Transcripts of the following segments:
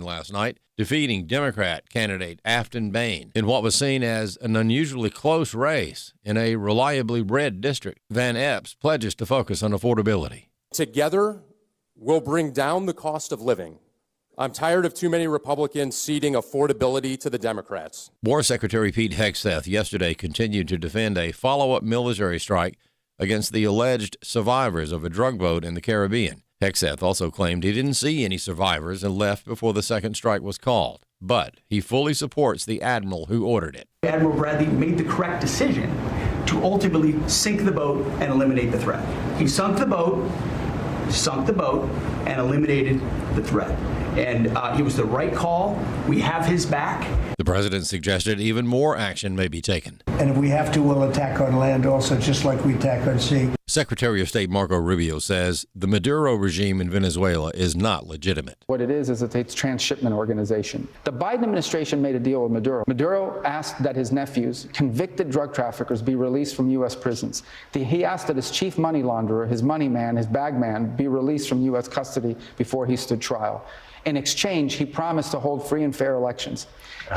last night, defeating Democrat candidate Afton Bain in what was seen as an unusually close race in a reliably red district. Van Epps pledges to focus on affordability. Together, we'll bring down the cost of living. I'm tired of too many Republicans ceding affordability to the Democrats. War Secretary Pete Hegseth yesterday continued to defend a follow-up military strike against the alleged survivors of a drug boat in the Caribbean. Hegseth also claimed he didn't see any survivors and left before the second strike was called. But he fully supports the admiral who ordered it. Admiral Bradley made the correct decision to ultimately sink the boat and eliminate the threat. He sunk the boat, and eliminated the threat. And it was the right call. We have his back. The president suggested even more action may be taken. And if we have to, we'll attack on land also, just like we attack on sea. Secretary of State Marco Rubio says the Maduro regime in Venezuela is not legitimate. What it is a transshipment organization. The Biden administration made a deal with Maduro. Maduro asked that his nephews, convicted drug traffickers, be released from U.S. prisons. He asked that his chief money launderer, his money man, his bag man, be released from U.S. custody before he stood trial. In exchange, he promised to hold free and fair elections.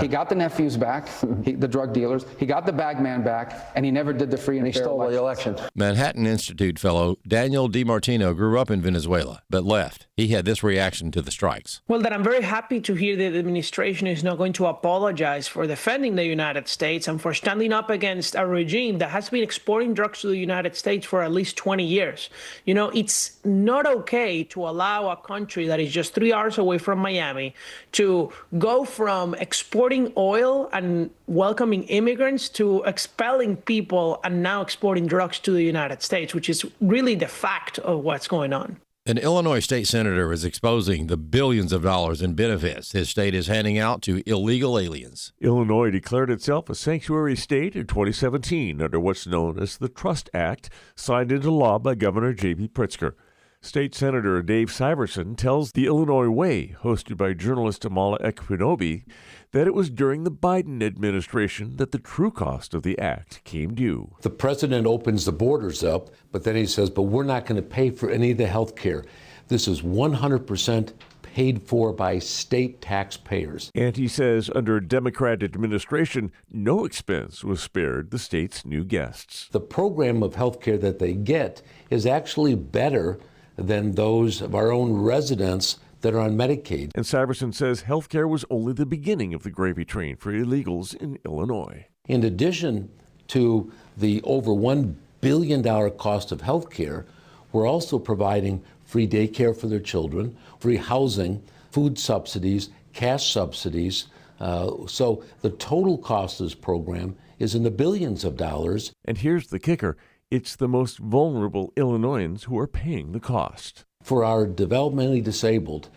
He got the nephews back, the drug dealers. He got the bag man back, and he never did the free and fair elections. He stole the election. Manhattan Institute fellow Daniel DiMartino grew up in Venezuela, but left. He had this reaction to the strikes. Well, that I'm very happy to hear that the administration is not going to apologize for defending the United States and for standing up against a regime that has been exporting drugs to the United States for at least 20 years. You know, it's not okay to allow a country that is just 3 hours away from Miami to go from exporting oil and welcoming immigrants to expelling people and now exporting drugs to the United States, which is really the fact of what's going on. An Illinois state senator is exposing the billions of dollars in benefits his state is handing out to illegal aliens. Illinois declared itself a sanctuary state in 2017 under what's known as the Trust Act, signed into law by Governor J.B. Pritzker. State Senator Dave Syverson tells the Illinois Way, hosted by journalist Amala Ekwinobi, that it was during the Biden administration that the true cost of the act came due. The president opens the borders up, but then he says, but we're not going to pay for any of the health care. This is 100% paid for by state taxpayers. And he says under a Democrat administration, no expense was spared the state's new guests. The program of health care that they get is actually better than those of our own residents that are on Medicaid. And Syverson says health care was only the beginning of the gravy train for illegals in Illinois. In addition to the over $1 billion cost of health care, we're also providing free daycare for their children, free housing, food subsidies, cash subsidies. So the total cost of this program is in the billions of dollars. And here's the kicker. It's the most vulnerable Illinoisans who are paying the cost. For our developmentally disabled,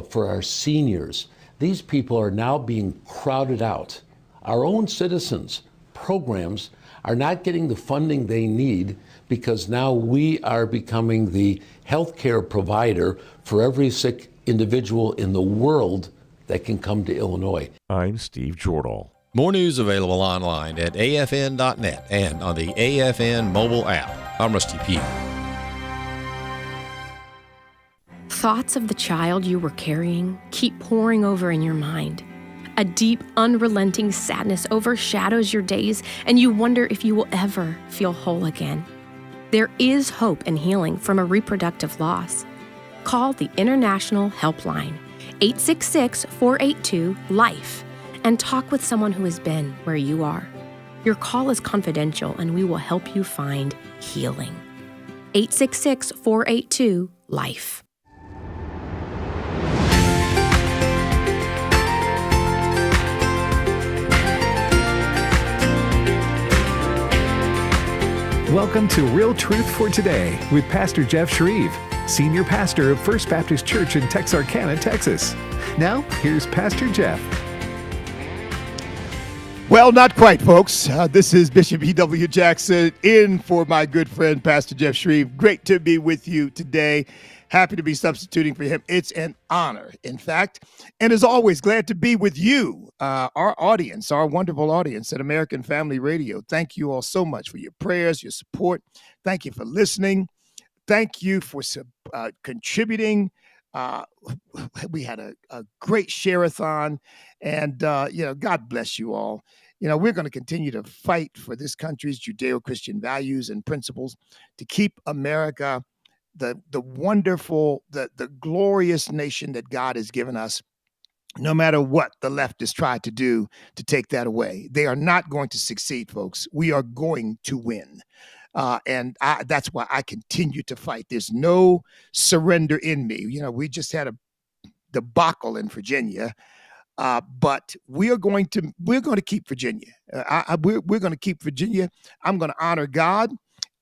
for our seniors, these people are now being crowded out. Our own citizens' programs are not getting the funding they need because now we are becoming the healthcare provider for every sick individual in the world that can come to Illinois. I'm Steve Jordahl. More news available online at afn.net and on the AFN mobile app. I'm Rusty Pugh. Thoughts of the child you were carrying keep pouring over in your mind. A deep, unrelenting sadness overshadows your days, and you wonder if you will ever feel whole again. There is hope and healing from a reproductive loss. Call the International Helpline, 866-482-LIFE, and talk with someone who has been where you are. Your call is confidential, and we will help you find healing. 866-482-LIFE. Welcome to Real Truth for Today with Pastor Jeff Schreve, Senior Pastor of First Baptist Church in Texarkana, Texas. Now, here's Pastor Jeff. Well, not quite, folks. This is Bishop E.W. Jackson in for my good friend, Pastor Jeff Schreve. Great to be with you today. Happy to be substituting for him. It's an honor, in fact. And as always, glad to be with you, our audience, our wonderful audience at American Family Radio. Thank you all so much for your prayers, your support. Thank you for listening. Thank you for contributing Uh, we had a great share-a-thon, and God bless you all. We're going to continue to fight for this country's Judeo-Christian values and principles to keep America the wonderful, the glorious nation that God has given us, no matter what the leftists try to do to take that away. They are not going to succeed, folks. We are going to win. That's why I continue to fight. There's no surrender in me. We just had a debacle in Virginia, but we're going to keep Virginia. We're going to keep Virginia. I'm going to honor God.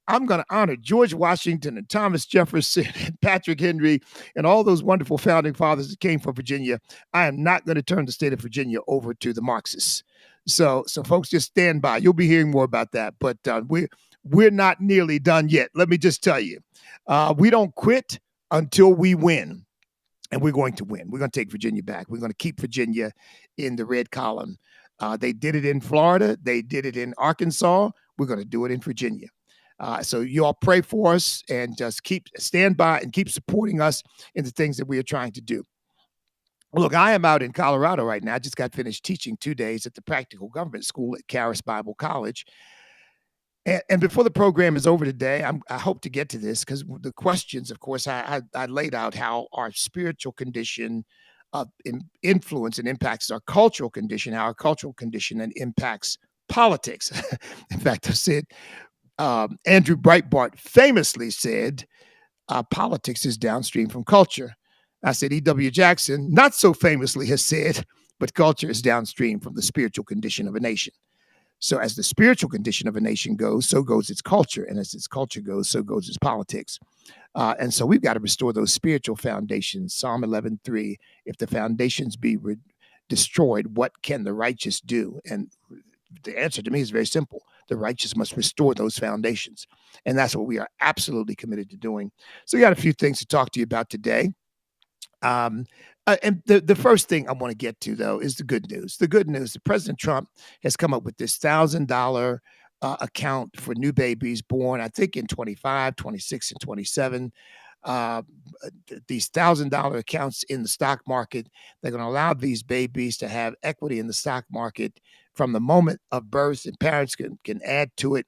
I'm going to honor George Washington and Thomas Jefferson and Patrick Henry and all those wonderful founding fathers that came from Virginia. I am not going to turn the state of Virginia over to the Marxists. So folks, just stand by. You'll be hearing more about that. But we're not nearly done yet. Let me just tell you, we don't quit until we win. And we're going to win. We're going to take Virginia back. We're going to keep Virginia in the red column. They did it in Florida. They did it in Arkansas. We're going to do it in Virginia. So you all pray for us and just stand by and keep supporting us in the things that we are trying to do. Look, I am out in Colorado right now. I just got finished teaching 2 days at the Practical Government School at Charis Bible College. And before the program is over today, I hope to get to this because the questions, of course, I laid out how our spiritual condition influence and impacts our cultural condition, how our cultural condition and impacts politics. In fact, I said, Andrew Breitbart famously said, politics is downstream from culture. I said, E.W. Jackson, not so famously, has said, but culture is downstream from the spiritual condition of a nation. So as the spiritual condition of a nation goes, so goes its culture. And as its culture goes, so goes its politics. And so we've got to restore those spiritual foundations. Psalm 11:3, if the foundations be destroyed, what can the righteous do? And the answer to me is very simple. The righteous must restore those foundations. And that's what we are absolutely committed to doing. So we got a few things to talk to you about today. And the first thing I want to get to, though, is the good news. The good news that President Trump has come up with this $1,000 account for new babies born, I think, in 25, 26, and 27. These $1,000 accounts in the stock market, they're going to allow these babies to have equity in the stock market from the moment of birth, and parents can add to it.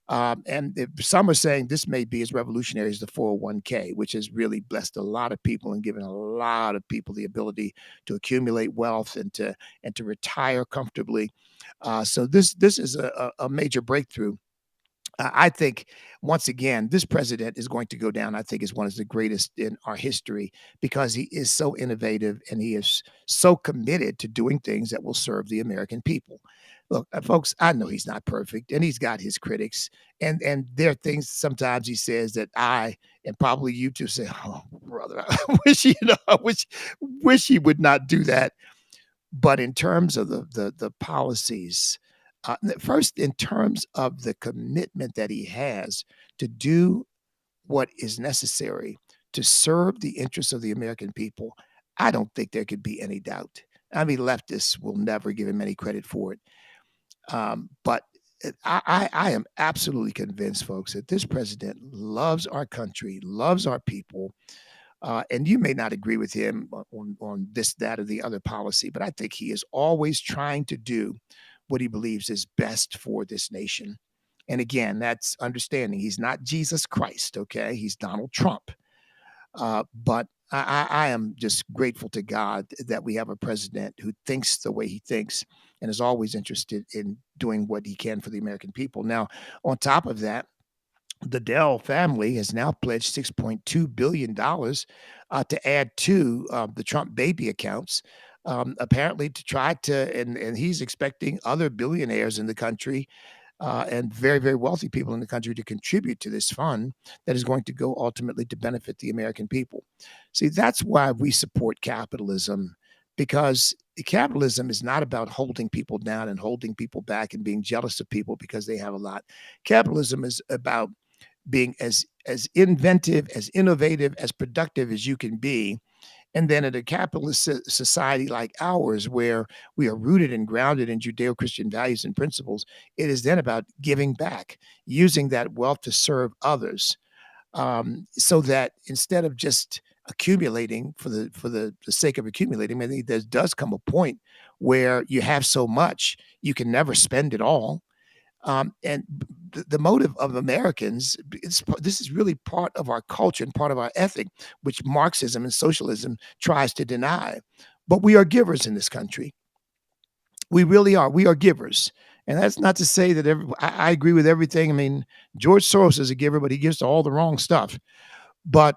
And some are saying this may be as revolutionary as the 401k, which has really blessed a lot of people and given a lot of people the ability to accumulate wealth and to retire comfortably. So this is a major breakthrough. I think, once again, this president is going to go down, I think, as one of the greatest in our history because he is so innovative and he is so committed to doing things that will serve the American people. Look, folks, I know he's not perfect and he's got his critics. And there are things sometimes he says that I and probably you too say, oh, brother, I wish he would not do that. But in terms of the policies, first, in terms of the commitment that he has to do what is necessary to serve the interests of the American people, I don't think there could be any doubt. I mean, leftists will never give him any credit for it. But I am absolutely convinced, folks, that this president loves our country, loves our people. And you may not agree with him on this, that, or the other policy, but I think he is always trying to do what he believes is best for this nation. And again, that's understanding he's not Jesus Christ, okay? He's Donald Trump. But I am just grateful to God that we have a president who thinks the way he thinks and is always interested in doing what he can for the American people. Now, on top of that, the Dell family has now pledged $6.2 billion to add to the Trump baby accounts, apparently to try to, and he's expecting other billionaires in the country and very, very wealthy people in the country to contribute to this fund that is going to go ultimately to benefit the American people. See, that's why we support capitalism, because capitalism is not about holding people down and holding people back and being jealous of people because they have a lot. Capitalism is about being as inventive, as innovative, as productive as you can be. And then in a capitalist society like ours, where we are rooted and grounded in Judeo-Christian values and principles, it is then about giving back, using that wealth to serve others, so that instead of just accumulating for the sake of accumulating. I think there does come a point where you have so much you can never spend it all. And the motive of Americans, this is really part of our culture and part of our ethic, which Marxism and socialism tries to deny. But we are givers in this country. We really are. We are givers. And that's not to say that I agree with everything. I mean, George Soros is a giver, but he gives to all the wrong stuff. But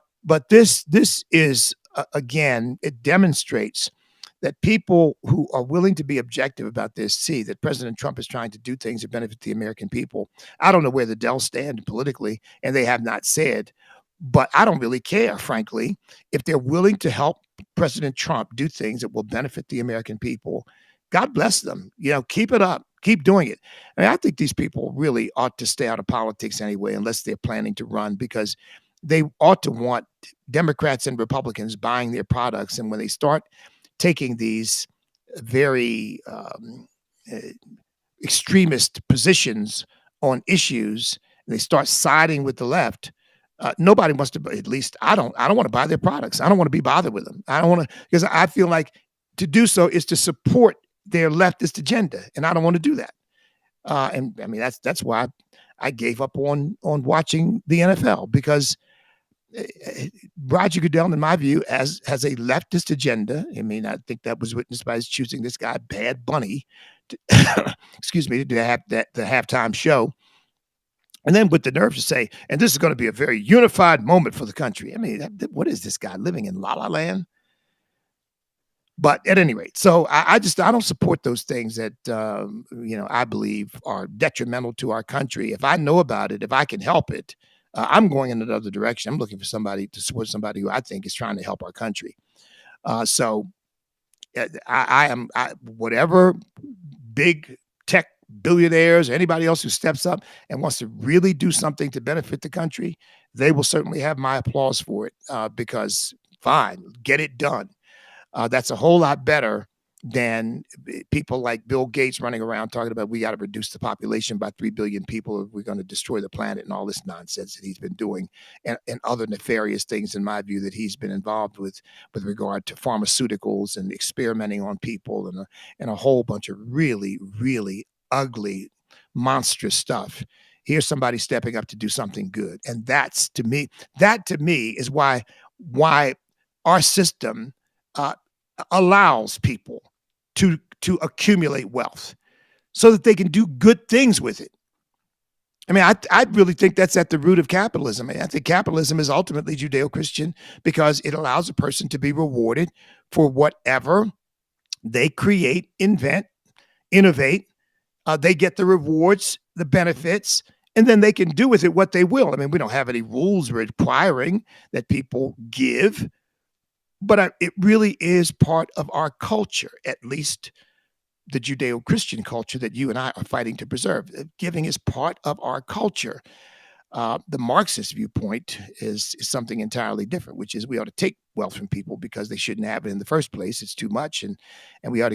this is again, it demonstrates that people who are willing to be objective about this see that President Trump is trying to do things that benefit the American people. I don't know where the Dells stand politically, and they have not said, but I don't really care, frankly, if they're willing to help President Trump do things that will benefit the American people. God bless them. Keep it up. Keep doing it. I mean, I think these people really ought to stay out of politics anyway, unless they're planning to run, because they ought to want Democrats and Republicans buying their products. And when they start taking these very extremist positions on issues, and they start siding with the left, nobody wants to. At least I don't want to buy their products. I don't want to be bothered with them. I don't want to, because I feel like to do so is to support their leftist agenda, and I don't want to do that. And I mean that's why I gave up on watching the NFL, because Roger Goodell, in my view, has a leftist agenda. I mean, I think that was witnessed by his choosing this guy, Bad Bunny, excuse me, to have the halftime show. And then with the nerve to say, and this is going to be a very unified moment for the country. I mean, what is this guy living in La La Land? But at any rate, so I don't support those things that, I believe are detrimental to our country. If I know about it, if I can help it, I'm going in another direction. I'm looking for somebody to support somebody who I think is trying to help our country. So whatever big tech billionaires or anybody else who steps up and wants to really do something to benefit the country, they will certainly have my applause for it, because fine, get it done. That's a whole lot better than people like Bill Gates running around talking about we got to reduce the population by 3 billion people if we're going to destroy the planet, and all this nonsense that he's been doing, and other nefarious things, in my view, that he's been involved with regard to pharmaceuticals and experimenting on people, and a whole bunch of really, really ugly, monstrous stuff. Here's somebody stepping up to do something good. And that to me is why our system allows people to accumulate wealth so that they can do good things with it. I mean, I really think that's at the root of capitalism. I think capitalism is ultimately Judeo-Christian because it allows a person to be rewarded for whatever they create, invent, innovate. They get the rewards, the benefits, and then they can do with it what they will. I mean, we don't have any rules requiring that people give, but it really is part of our culture, at least the Judeo-Christian culture that you and I are fighting to preserve. Giving is part of our culture. The Marxist viewpoint is something entirely different, which is we ought to take wealth from people because they shouldn't have it in the first place. It's too much, and we ought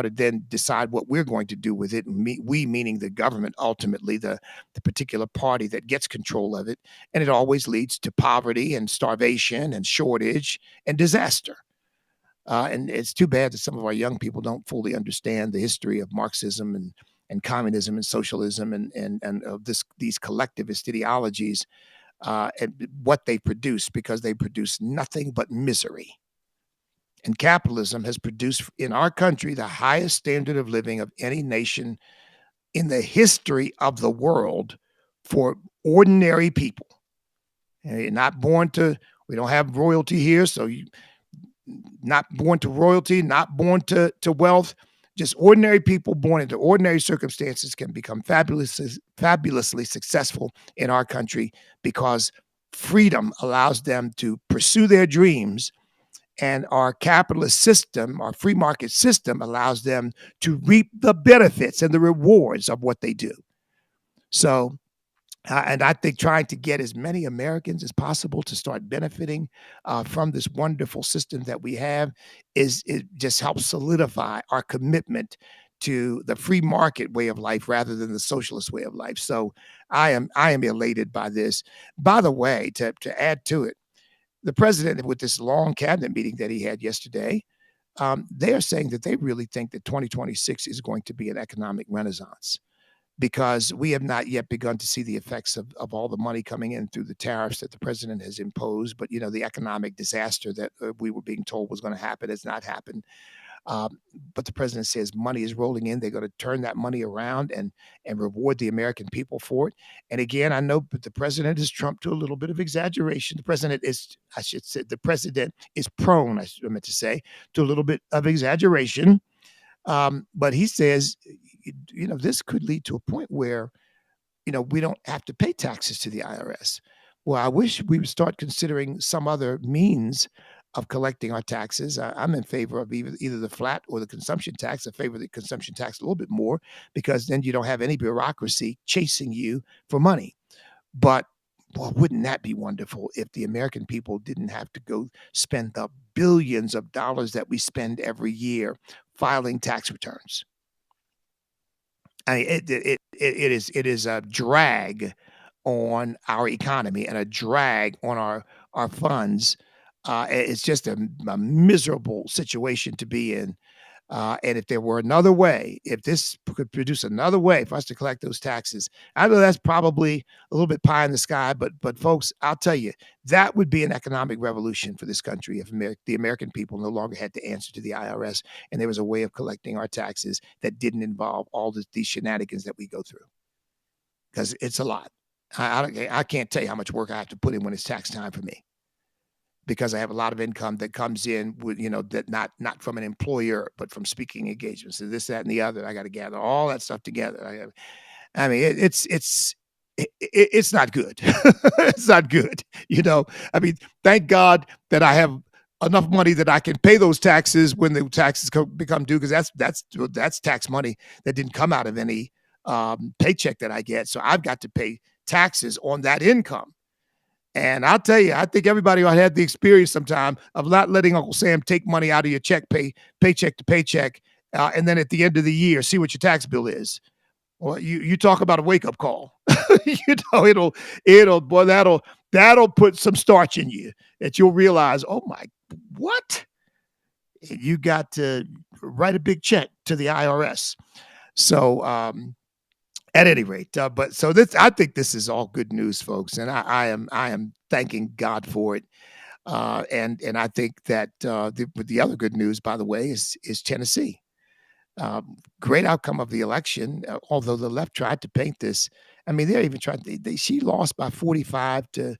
to then decide what we're going to do with it. We meaning the government, ultimately the particular party that gets control of it, and it always leads to poverty and starvation and shortage and disaster. And it's too bad that some of our young people don't fully understand the history of Marxism and communism and socialism and of these collectivist ideologies and what they produce, because they produce nothing but misery. And capitalism has produced in our country the highest standard of living of any nation in the history of the world for ordinary people. And you're not born to, we don't have royalty here, so you not born to royalty, not born to wealth. Just ordinary people born into ordinary circumstances can become fabulously successful in our country because freedom allows them to pursue their dreams, and our capitalist system, our free market system, allows them to reap the benefits and the rewards of what they do. So, and I think trying to get as many Americans as possible to start benefiting from this wonderful system that we have it just helps solidify our commitment to the free market way of life rather than the socialist way of life. So I am elated by this. By the way, to add to it, the president, with this long cabinet meeting that he had yesterday, they are saying that they really think that 2026 is going to be an economic renaissance, because we have not yet begun to see the effects of all the money coming in through the tariffs that the president has imposed. But, the economic disaster that we were being told was going to happen has not happened. But the president says money is rolling in. They're going to turn that money around and reward the American people for it. And again, I know the president is trumped to a little bit of exaggeration. The president is prone, I meant to say, to a little bit of exaggeration. But he says, this could lead to a point where, we don't have to pay taxes to the IRS. Well, I wish we would start considering some other means of collecting our taxes. I'm in favor of either the flat or the consumption tax. I favor the consumption tax a little bit more, because then you don't have any bureaucracy chasing you for money. But boy, wouldn't that be wonderful if the American people didn't have to go spend the billions of dollars that we spend every year filing tax returns. I mean, it is a drag on our economy and a drag on our funds. It's just a miserable situation to be in. And if there were another way, if this could produce another way for us to collect those taxes, I know that's probably a little bit pie in the sky, but folks, I'll tell you, that would be an economic revolution for this country if the American people no longer had to answer to the IRS, and there was a way of collecting our taxes that didn't involve all these shenanigans that we go through. Because it's a lot. I can't tell you how much work I have to put in when it's tax time for me, because I have a lot of income that comes in with, that not from an employer, but from speaking engagements, and this, that, and the other. I got to gather all that stuff together. I mean, it's not good. It's not good. I mean, thank God that I have enough money that I can pay those taxes when the taxes become due, because that's tax money that didn't come out of any paycheck that I get. So I've got to pay taxes on that income. And I'll tell you, I think everybody ought to have the experience sometime of not letting Uncle Sam take money out of your paycheck to paycheck, and then at the end of the year, see what your tax bill is. Well, you talk about a wake up call. That'll put some starch in you, that you'll realize, oh my, what? You got to write a big check to the IRS. So, at any rate, I think this is all good news, folks, and I am thanking God for it. And I think that the other good news, by the way, is Tennessee. Great outcome of the election, although the left tried to paint this. I mean, they're even trying. She lost by 45 to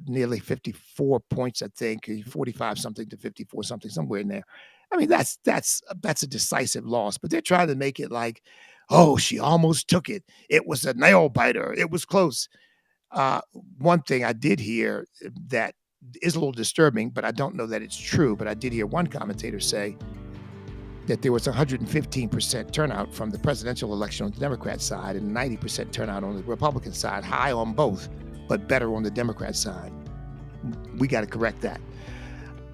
nearly 54 points, I think, 45 something to 54 something, somewhere in there. I mean, that's a decisive loss, but they're trying to make it like, oh, she almost took it. It was a nail biter. It was close. One thing I did hear that is a little disturbing, but I don't know that it's true, but I did hear one commentator say that there was 115% turnout from the presidential election on the Democrat side and 90% turnout on the Republican side, high on both, but better on the Democrat side. We got to correct that.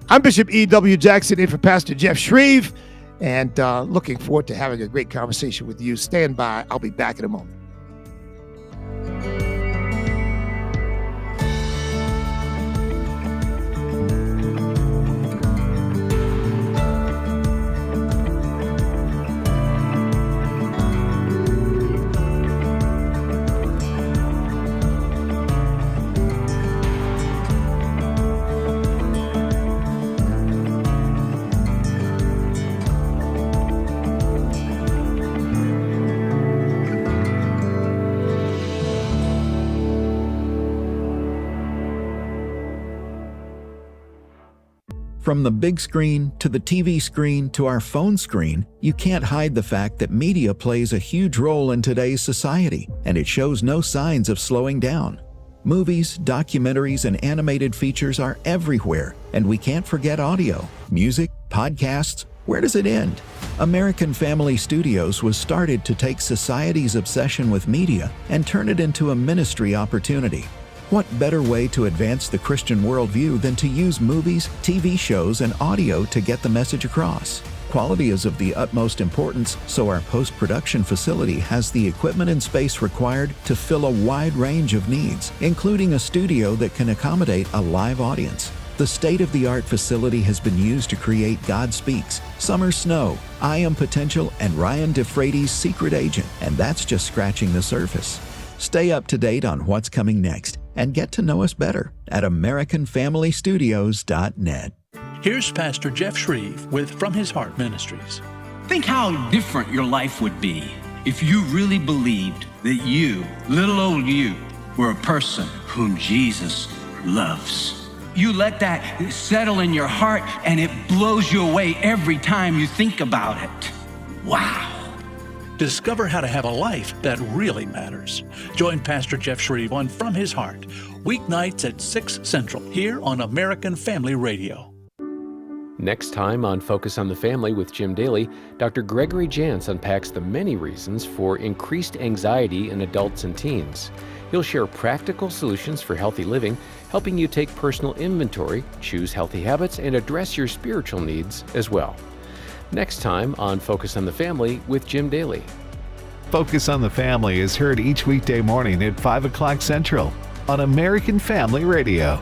I'm Bishop E.W. Jackson, in for Pastor Jeff Schreve, and looking forward to having a great conversation with you. Stand by. I'll be back in a moment. From the big screen to the TV screen to our phone screen, you can't hide the fact that media plays a huge role in today's society, and it shows no signs of slowing down. Movies, documentaries, and animated features are everywhere, and we can't forget audio, music, podcasts. Where does it end? American Family Studios was started to take society's obsession with media and turn it into a ministry opportunity. What better way to advance the Christian worldview than to use movies, TV shows, and audio to get the message across? Quality is of the utmost importance, so our post-production facility has the equipment and space required to fill a wide range of needs, including a studio that can accommodate a live audience. The state-of-the-art facility has been used to create God Speaks, Summer Snow, I Am Potential, and Ryan DeFrady's Secret Agent, and that's just scratching the surface. Stay up to date on what's coming next and get to know us better at AmericanFamilyStudios.net. Here's Pastor Jeff Schreve with From His Heart Ministries. Think how different your life would be if you really believed that you, little old you, were a person whom Jesus loves. You let that settle in your heart and it blows you away every time you think about it. Wow. Discover how to have a life that really matters. Join Pastor Jeff Schreve on From His Heart, weeknights at 6 Central, here on American Family Radio. Next time on Focus on the Family with Jim Daly, Dr. Gregory Jantz unpacks the many reasons for increased anxiety in adults and teens. He'll share practical solutions for healthy living, helping you take personal inventory, choose healthy habits, and address your spiritual needs as well. Next time on Focus on the Family with Jim Daly. Focus on the Family is heard each weekday morning at 5 o'clock Central on American Family Radio.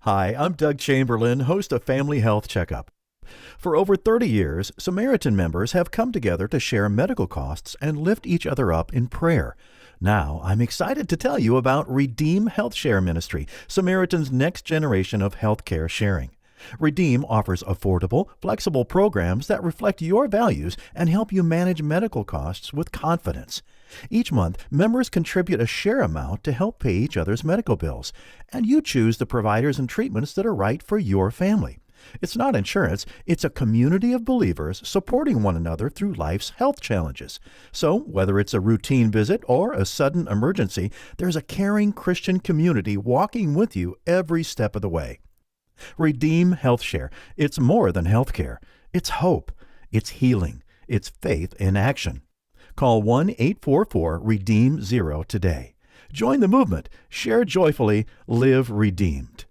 Hi, I'm Doug Chamberlain, host of Family Health Checkup. For over 30 years, Samaritan members have come together to share medical costs and lift each other up in prayer. Now, I'm excited to tell you about Redeem Health Share Ministry, Samaritan's next generation of healthcare sharing. Redeem offers affordable, flexible programs that reflect your values and help you manage medical costs with confidence. Each month, members contribute a share amount to help pay each other's medical bills, and you choose the providers and treatments that are right for your family. It's not insurance, it's a community of believers supporting one another through life's health challenges. So, whether it's a routine visit or a sudden emergency, there's a caring Christian community walking with you every step of the way. Redeem Health Share. It's more than healthcare. It's hope. It's healing. It's faith in action. Call 1-844-REDEEM-0 today. Join the movement. Share joyfully. Live redeemed.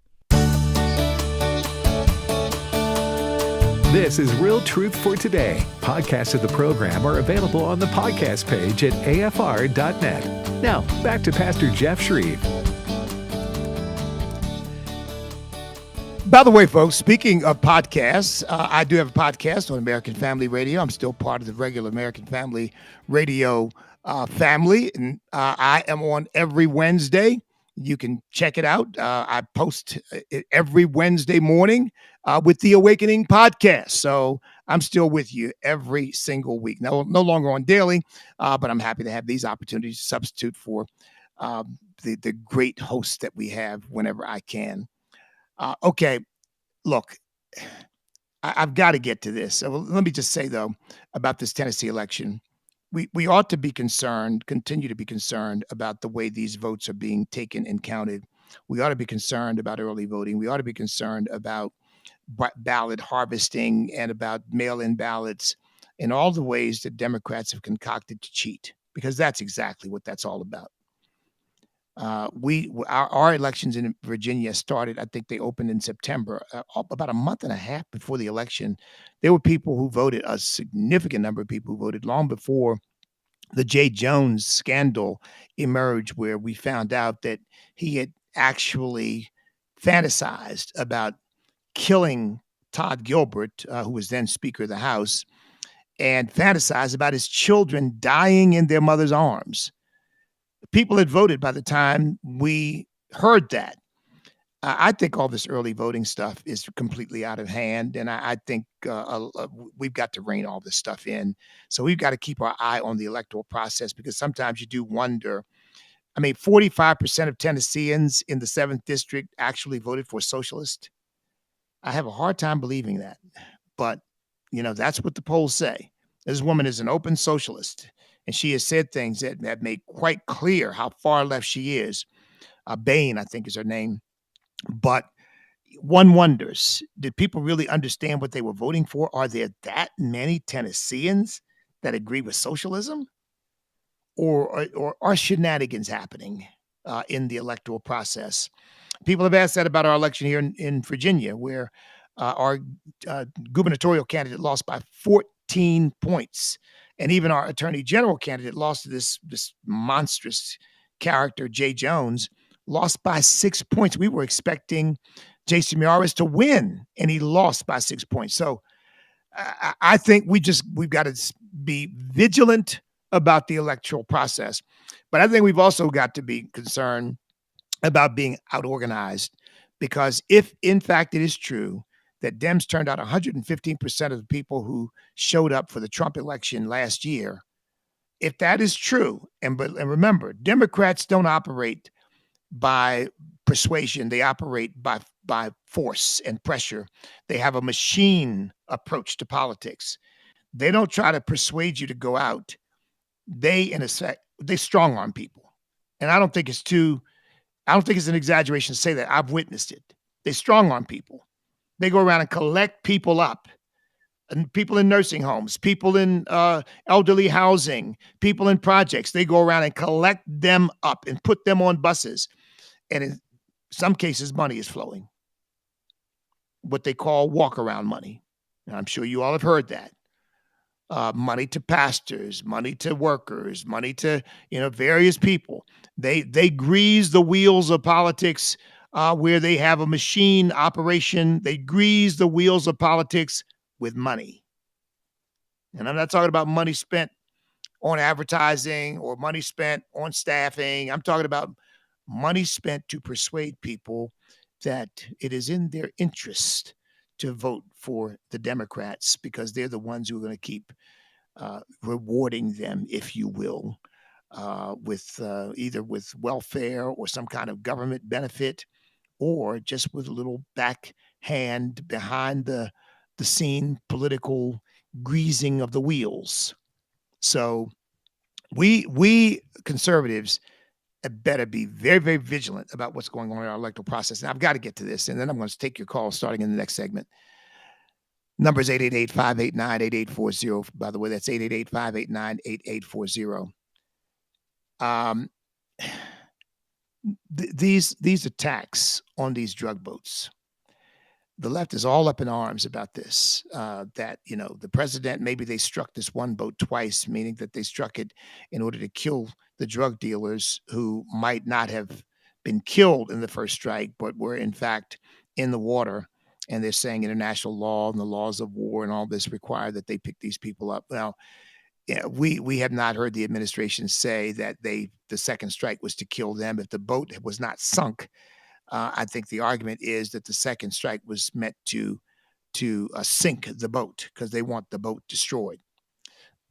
This is Real Truth for Today. Podcasts of the program are available on the podcast page at afr.net. Now, back to Pastor Jeff Schreve. By the way, folks, speaking of podcasts, I do have a podcast on American Family Radio. I'm still part of the regular American Family Radio family, and I am on every Wednesday. You can check it out. I post it every Wednesday morning with the Awakening podcast. So I'm still with you every single week. No longer on daily, but I'm happy to have these opportunities to substitute for the great hosts that we have whenever I can. Okay, look, I've got to get to this. So let me just say, though, about this Tennessee election. We ought to be concerned, continue to be concerned about the way these votes are being taken and counted. We ought to be concerned about early voting. We ought to be concerned about ballot harvesting and about mail-in ballots and all the ways that Democrats have concocted to cheat, because that's exactly what that's all about. Our elections in Virginia started, I think they opened in September, about a month and a half before the election. There were people who voted, a significant number of people who voted long before the Jay Jones scandal emerged, where we found out that he had actually fantasized about killing Todd Gilbert, who was then Speaker of the House, and fantasized about his children dying in their mother's arms. People had voted by the time we heard that. I think all this early voting stuff is completely out of hand, and I think we've got to rein all this stuff in. So we've got to keep our eye on the electoral process, because sometimes you do wonder. I mean, 45% of Tennesseans in the 7th District actually voted for socialist. I have a hard time believing that, but, that's what the polls say. This woman is an open socialist, and she has said things that have made quite clear how far left she is. Bain, I think, is her name. But one wonders, did people really understand what they were voting for? Are there that many Tennesseans that agree with socialism? Or are shenanigans happening in the electoral process? People have asked that about our election here in Virginia, where our gubernatorial candidate lost by 14 points. And even our attorney general candidate lost to this monstrous character, Jay Jones, lost by 6 points. We were expecting Jason Miyares to win, and he lost by 6 points. So I think we've got to be vigilant about the electoral process. But I think we've also got to be concerned about being out-organized, because if, in fact, it is true that Dems turned out 115% of the people who showed up for the Trump election last year, if that is true, and remember, Democrats don't operate by persuasion, they operate by force and pressure. They have a machine approach to politics. They don't try to persuade you to go out. They, in effect, they strong arm people. And I don't think it's an exaggeration to say that. I've witnessed it. They strong arm people. They go around and collect people up, and people in nursing homes, people in elderly housing, people in projects. They go around and collect them up and put them on buses. And in some cases, money is flowing, what they call walk-around money. And I'm sure you all have heard that. Money to pastors, money to workers, money to various people. They grease the wheels of politics where they have a machine operation. They grease the wheels of politics with money. And I'm not talking about money spent on advertising or money spent on staffing. I'm talking about money spent to persuade people that it is in their interest to vote for the Democrats because they're the ones who are going to keep rewarding them, if you will, with either with welfare or some kind of government benefit, or just with a little backhand behind the scene political greasing of the wheels. So we conservatives better be very, very vigilant about what's going on in our electoral process. And I've got to get to this, and then I'm going to take your call starting in the next segment. Number is 888-589-8840. By the way, that's 888-589-8840. These attacks on these drug boats, the left is all up in arms about this, that, the president, maybe they struck this one boat twice, meaning that they struck it in order to kill the drug dealers who might not have been killed in the first strike, but were in fact in the water. And they're saying international law and the laws of war and all this require that they pick these people up. Well, we have not heard the administration say that the second strike was to kill them. If the boat was not sunk, I think the argument is that the second strike was meant to sink the boat because they want the boat destroyed.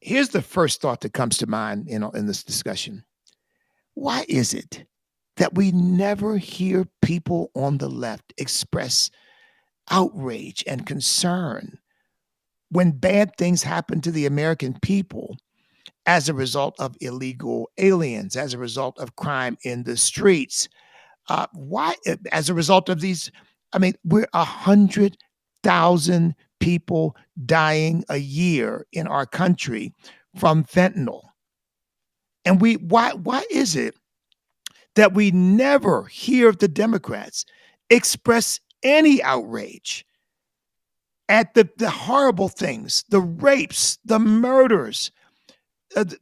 Here's the first thought that comes to mind in this discussion. Why is it that we never hear people on the left express outrage and concern when bad things happen to the American people as a result of illegal aliens, as a result of crime in the streets? Why, as a result of these, we're 100,000 people dying a year in our country from fentanyl. And why is it that we never hear the Democrats express any outrage at the horrible things, the rapes, the murders, the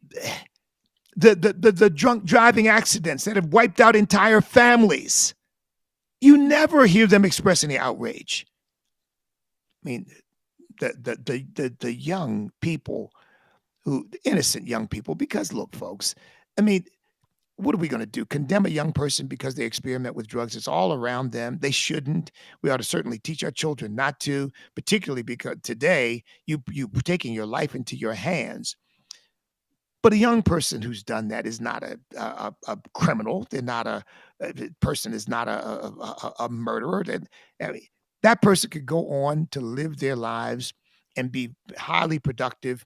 drunk driving accidents that have wiped out entire families? You never hear them express any outrage. The young people innocent young people, because look, folks, what are we going to do? Condemn a young person because they experiment with drugs? It's all around them. They shouldn't. We ought to certainly teach our children not to, particularly because today you taking your life into your hands. But a young person who's done that is not a criminal. They're not a person is not a murderer. That person could go on to live their lives and be highly productive.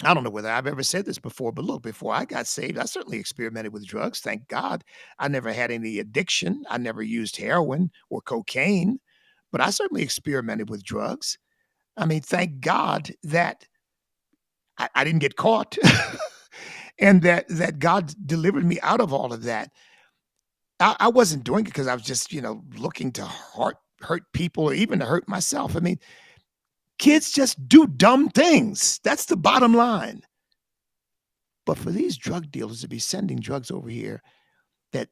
I don't know whether I've ever said this before, but look, before I got saved, I certainly experimented with drugs. Thank God. I never had any addiction. I never used heroin or cocaine, but I certainly experimented with drugs. Thank God that I didn't get caught and that God delivered me out of all of that. I wasn't doing it because I was just, looking to hurt people or even to hurt myself. Kids just do dumb things. That's the bottom line. But for these drug dealers to be sending drugs over here that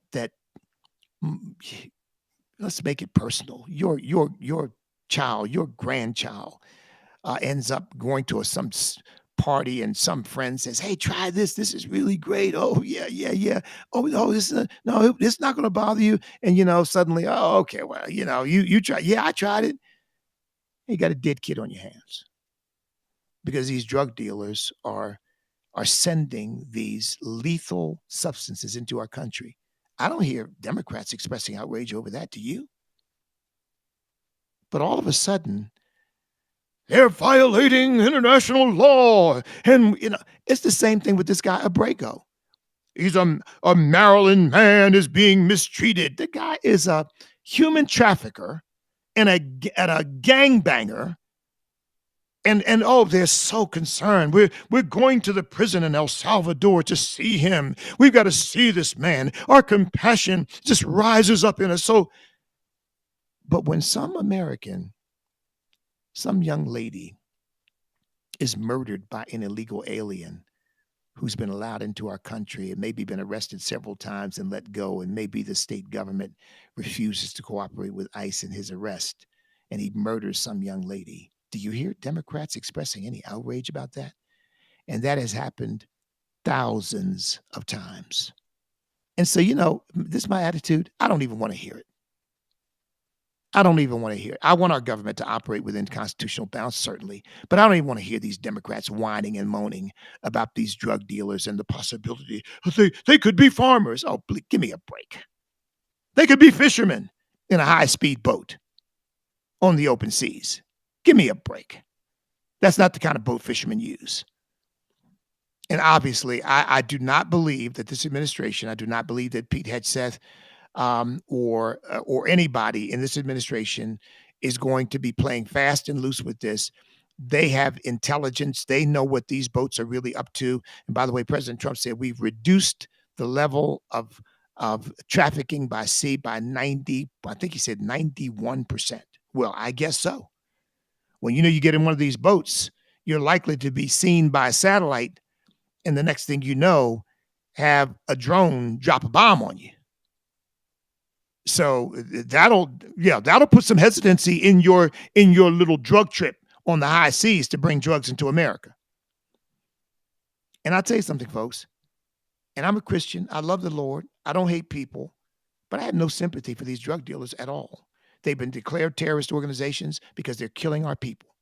let's make it personal. Your child, your grandchild, ends up going to some party and some friend says, "Hey, try this. This is really great. Oh yeah, yeah, yeah. Oh no, no, it's not going to bother you." And suddenly, oh okay, well, you try. Yeah, I tried it. You got a dead kid on your hands because these drug dealers are sending these lethal substances into our country. I don't hear Democrats expressing outrage over that. Do you? But all of a sudden, they're violating international law. And, it's the same thing with this guy, Abrego. He's a Maryland man is being mistreated. The guy is a human trafficker and a gangbanger. And oh, they're so concerned. We're going to the prison in El Salvador to see him. We've got to see this man. Our compassion just rises up in us. But when some young lady is murdered by an illegal alien who's been allowed into our country and maybe been arrested several times and let go, and maybe the state government refuses to cooperate with ICE in his arrest, and he murders some young lady, do you hear Democrats expressing any outrage about that? And that has happened thousands of times. And so, this is my attitude. I don't even want to hear it. I don't even want to hear it. I want our government to operate within constitutional bounds, certainly, but I don't even want to hear these Democrats whining and moaning about these drug dealers and the possibility they could be farmers. Oh, give me a break. They could be fishermen in a high-speed boat on the open seas. Give me a break. That's not the kind of boat fishermen use. And obviously, I do not believe that this administration, I do not believe that Pete Hegseth or anybody in this administration is going to be playing fast and loose with this. They have intelligence. They know what these boats are really up to. And by the way, President Trump said we've reduced the level of trafficking by sea by 90, I think he said 91%. Well, I guess so. When you get in one of these boats, you're likely to be seen by a satellite, and the next thing you know, have a drone drop a bomb on you. So that'll put some hesitancy in your little drug trip on the high seas to bring drugs into America. And I'll tell you something, folks. And I'm a Christian. I love the Lord. I don't hate people, but I have no sympathy for these drug dealers at all. They've been declared terrorist organizations because they're killing our people.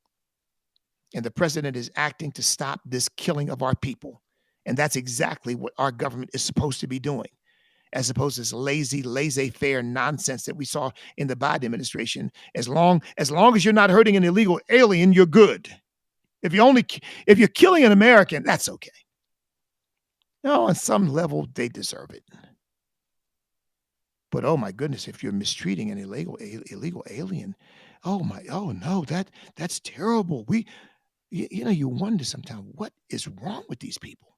And the president is acting to stop this killing of our people. And that's exactly what our government is supposed to be doing, as opposed to this laissez-faire nonsense that we saw in the Biden administration. As long as you're not hurting an illegal alien, you're good. If you're killing an American, that's okay. On some level, they deserve it. But oh my goodness, if you're mistreating an illegal alien, oh no, that's terrible. You wonder sometimes what is wrong with these people.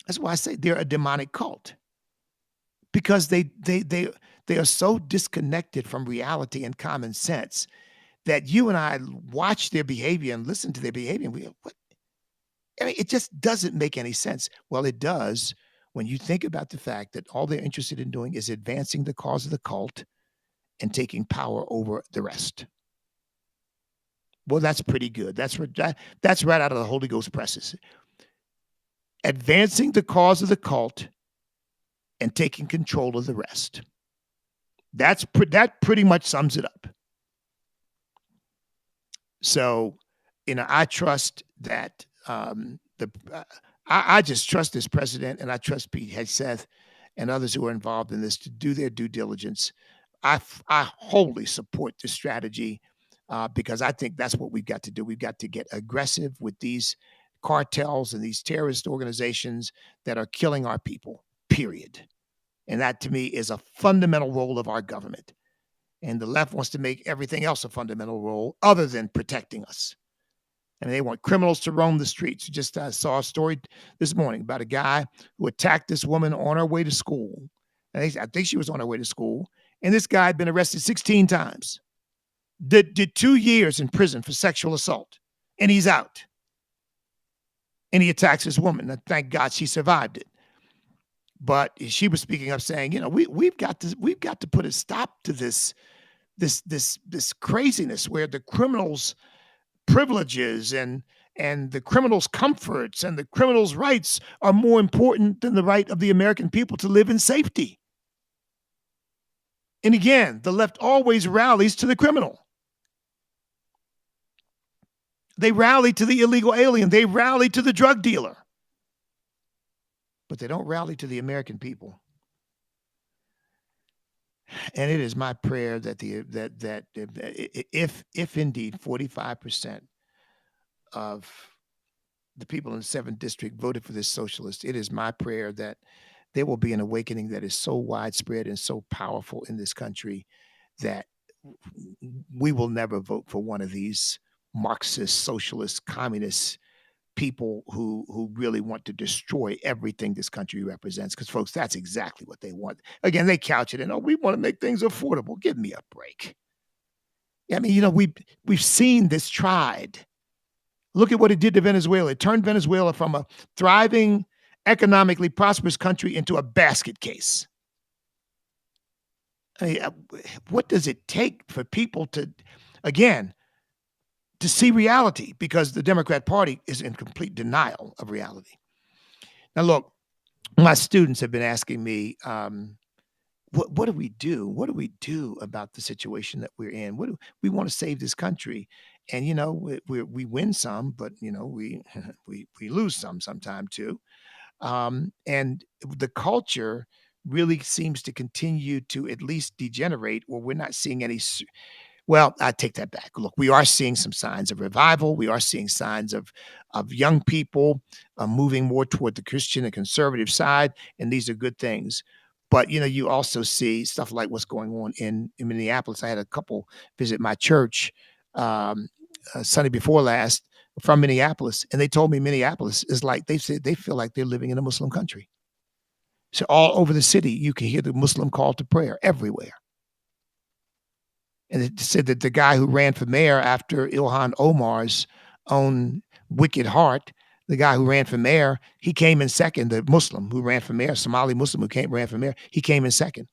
That's why I say they're a demonic cult, because they are so disconnected from reality and common sense that you and I watch their behavior and listen to their behavior. And it just doesn't make any sense. Well, it does when you think about the fact that all they're interested in doing is advancing the cause of the cult and taking power over the rest. Well, that's pretty good. That's right out of the Holy Ghost presses. Advancing the cause of the cult and taking control of the rest. That pretty much sums it up. So, I trust that I just trust this president, and I trust Pete Hegseth and others who are involved in this to do their due diligence. I wholly support this strategy because I think that's what we've got to do. We've got to get aggressive with these cartels and these terrorist organizations that are killing our people, period. And that, to me, is a fundamental role of our government. And the left wants to make everything else a fundamental role other than protecting us. And they want criminals to roam the streets. Just saw a story this morning about a guy who attacked this woman on her way to school. And I think she was on her way to school. And this guy had been arrested 16 times. Did 2 years in prison for sexual assault. And he's out. And he attacks his woman. And thank God she survived it. But she was speaking up, saying, we've got to put a stop to this craziness where the criminals' privileges and the criminals' comforts and the criminals' rights are more important than the right of the American people to live in safety. And again, the left always rallies to the criminal. They rally to the illegal alien. They rally to the drug dealer. But they don't rally to the American people. And it is my prayer that if indeed 45% of the people in the 7th district voted for this socialist, it is my prayer that there will be an awakening that is so widespread and so powerful in this country that we will never vote for one of these Marxist, socialist, communist people who really want to destroy everything this country represents. Because, folks, that's exactly what they want. Again, they couch it in, we want to make things affordable. Give me a break. I mean, we've seen this tried. Look at what it did to Venezuela. It turned Venezuela from a thriving, economically prosperous country into a basket case. I mean, what does it take for people to see reality? Because the Democrat Party is in complete denial of reality. Now, look, my students have been asking me, what do we do? What do we do about the situation that we're in? We want to save this country. And, we win some, but, we lose some sometime too. And the culture really seems to continue to at least degenerate, or we're not seeing any. Well, I take that back. Look, we are seeing some signs of revival. We are seeing signs of young people moving more toward the Christian and conservative side, and these are good things. But, you also see stuff like what's going on in Minneapolis. I had a couple visit my church Sunday before last from Minneapolis, and they told me Minneapolis is like, they said they feel like they're living in a Muslim country. So all over the city, you can hear the Muslim call to prayer everywhere. And it said that the guy who ran for mayor after Ilhan Omar's own wicked heart, the guy who ran for mayor, he came in second. The Muslim who ran for mayor, Somali Muslim who ran for mayor, he came in second.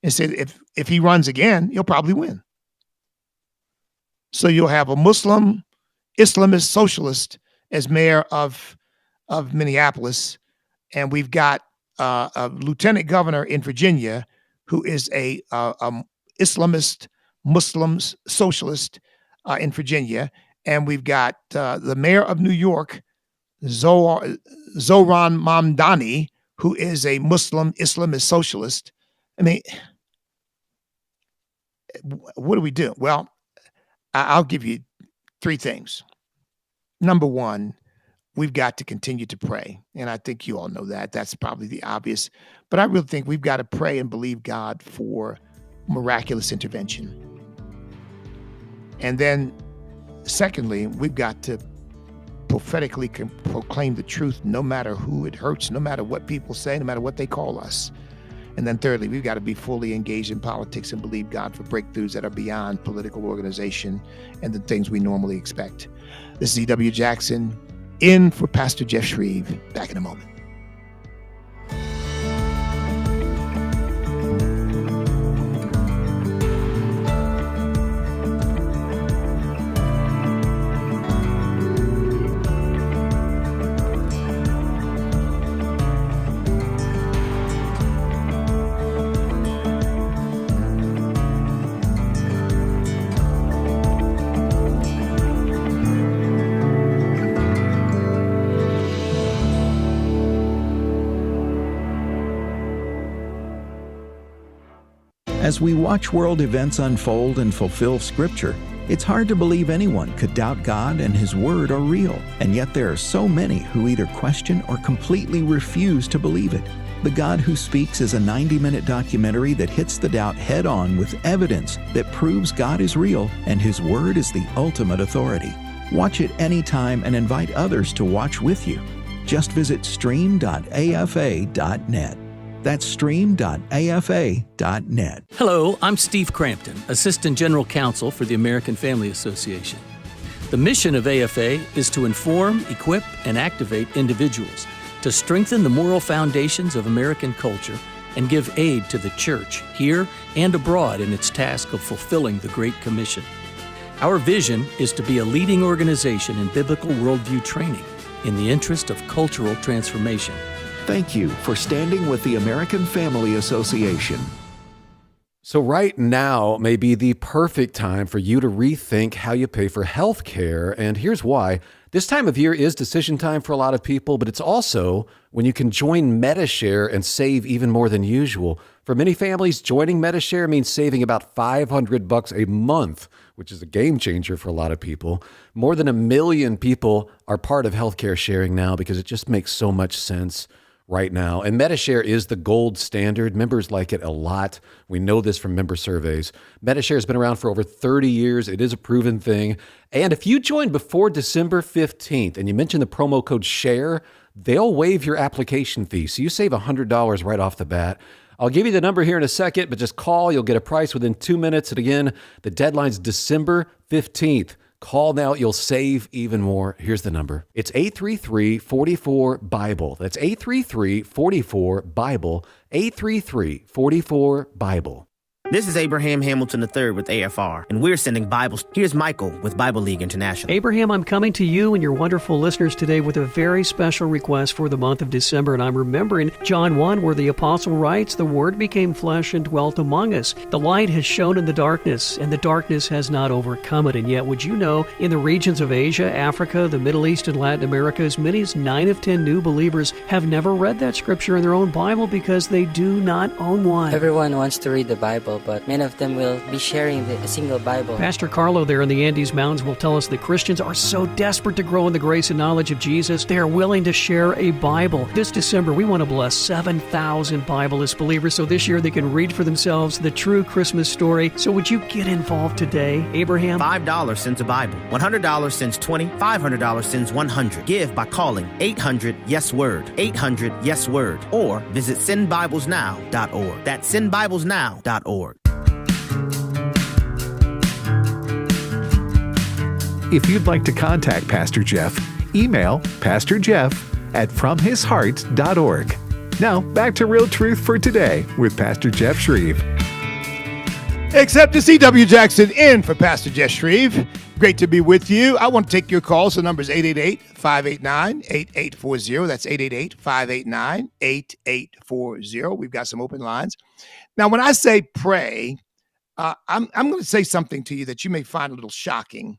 And said if he runs again, he'll probably win. So you'll have a Muslim, Islamist, socialist as mayor of Minneapolis, and we've got a lieutenant governor in Virginia who is a Islamist, Muslim, socialist in Virginia, and we've got the mayor of New York, Zohran Mamdani, who is a Muslim, Islamist, socialist. I mean, what do we do? Well, I'll give you 3 things. Number one, we've got to continue to pray. And I think you all know that. That's probably the obvious. But I really think we've got to pray and believe God for miraculous intervention. And then, secondly, we've got to prophetically proclaim the truth no matter who it hurts, no matter what people say, no matter what they call us. And then thirdly, we've got to be fully engaged in politics and believe God for breakthroughs that are beyond political organization and the things we normally expect. This is E.W. Jackson, in for Pastor Jeff Schreve. Back in a moment. As we watch world events unfold and fulfill Scripture, it's hard to believe anyone could doubt God and His Word are real. And yet there are so many who either question or completely refuse to believe it. The God Who Speaks is a 90-minute documentary that hits the doubt head-on with evidence that proves God is real and His Word is the ultimate authority. Watch it anytime and invite others to watch with you. Just visit stream.afa.net. That's stream.afa.net. Hello, I'm Steve Crampton, Assistant General Counsel for the American Family Association. The mission of AFA is to inform, equip, and activate individuals to strengthen the moral foundations of American culture and give aid to the church here and abroad in its task of fulfilling the Great Commission. Our vision is to be a leading organization in biblical worldview training in the interest of cultural transformation. Thank you for standing with the American Family Association. So right now may be the perfect time for you to rethink how you pay for health care, and here's why. This time of year is decision time for a lot of people, but it's also when you can join Medi-Share and save even more than usual. For many families, joining Medi-Share means saving about $500 a month, which is a game changer for a lot of people. More than 1 million people are part of healthcare sharing now because it just makes so much sense right now. And Medi-Share is the gold standard. Members like it a lot. We know this from member surveys. Medi-Share has been around for over 30 years. It is a proven thing. And if you join before December 15th and you mention the promo code SHARE, they'll waive your application fee. So you save $100 right off the bat. I'll give you the number here in a second, but just call. You'll get a price within 2 minutes. And again, the deadline's December 15th. Call now. You'll save even more. Here's the number. It's 833-44-BIBLE. That's 833-44-BIBLE. 833-44-BIBLE. This is Abraham Hamilton III with AFR, and we're sending Bibles. Here's Michael with Bible League International. Abraham, I'm coming to you and your wonderful listeners today with a very special request for the month of December, and I'm remembering John 1, where the apostle writes, "The Word became flesh and dwelt among us. The light has shone in the darkness, and the darkness has not overcome it." And yet, would you know, in the regions of Asia, Africa, the Middle East, and Latin America, as many as 9 of 10 new believers have never read that scripture in their own Bible because they do not own one. Everyone wants to read the Bible, but many of them will be sharing a single Bible. Pastor Carlo there in the Andes Mountains will tell us that Christians are so desperate to grow in the grace and knowledge of Jesus, they are willing to share a Bible. This December, we want to bless 7,000 Bibleless believers so this year they can read for themselves the true Christmas story. So would you get involved today, Abraham? $5 sends a Bible. $100 sends 20. $500 sends 100. Give by calling 800-YES-WORD. 800-YES-WORD. Or visit sendbiblesnow.org. That's sendbiblesnow.org. If you'd like to contact Pastor Jeff, email pastorjeff@fromhisheart.org. Now, back to Real Truth for Today with Pastor Jeff Schreve. Except to C.W. Jackson in for Pastor Jeff Schreve. Great to be with you. I want to take your calls. The number is 888-589-8840. That's 888-589-8840. We've got some open lines. Now, when I say pray, I'm going to say something to you that you may find a little shocking.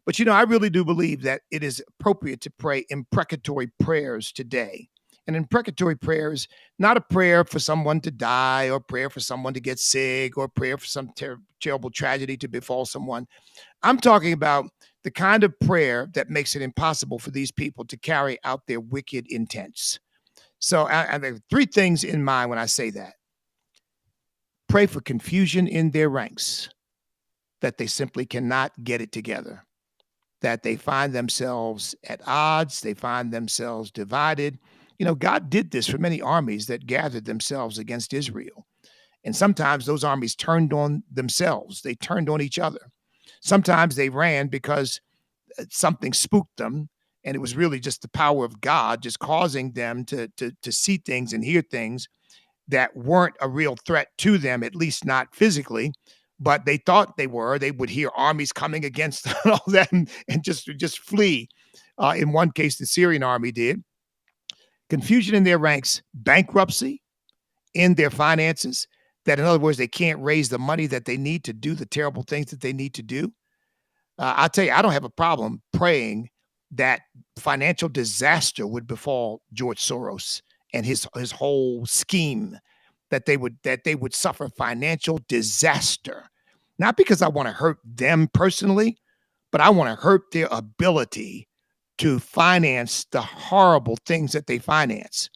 But, you know, I really do believe that it is appropriate to pray imprecatory prayers today. And imprecatory prayers, not a prayer for someone to die or prayer for someone to get sick or prayer for some terrible tragedy to befall someone. I'm talking about the kind of prayer that makes it impossible for these people to carry out their wicked intents. So I there are 3 things in mind when I say that. Pray for confusion in their ranks, that they simply cannot get it together, that they find themselves at odds, they find themselves divided. You know, God did this for many armies that gathered themselves against Israel. And sometimes those armies turned on themselves. They turned on each other. Sometimes they ran because something spooked them, and it was really just the power of God just causing them to see things and hear things that weren't a real threat to them, at least not physically, but they thought they were. They would hear armies coming against them and all that and just flee. In one case, the Syrian army did. Confusion in their ranks, bankruptcy in their finances, that in other words, they can't raise the money that they need to do the terrible things that they need to do. I'll tell you, I don't have a problem praying that financial disaster would befall George Soros and his whole scheme, that they would suffer financial disaster. Not because I want to hurt them personally, but I want to hurt their ability to finance the horrible things that they finance.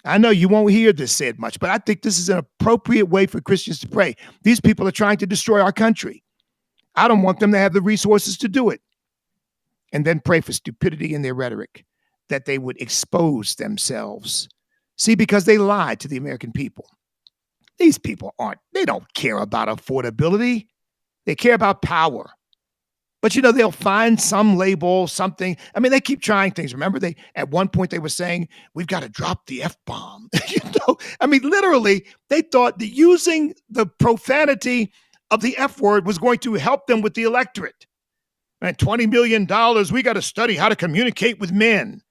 I know you won't hear this said much, but I think this is an appropriate way for Christians to pray. These people are trying to destroy our country. I don't want them to have the resources to do it. And then pray for stupidity in their rhetoric, that they would expose themselves. See, because they lied to the American people. These people they don't care about affordability. They care about power. But they'll find some label, something. I mean, they keep trying things. Remember, at one point they were saying we've got to drop the F-bomb. I mean, literally, they thought that using the profanity of the F word was going to help them with the electorate. And $20 million, we got to study how to communicate with men.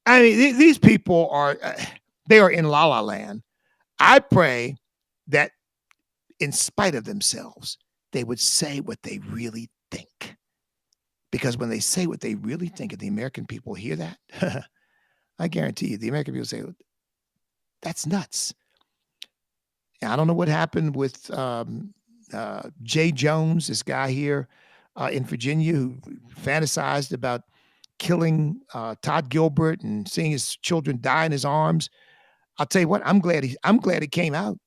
I mean, these people they are in la-la land. I pray that in spite of themselves, they would say what they really think. Because when they say what they really think and the American people hear that, I guarantee you, the American people say, that's nuts. And I don't know what happened with Jay Jones, this guy here in Virginia who fantasized about killing Todd Gilbert and seeing his children die in his arms. I'll tell you what, I'm glad it came out.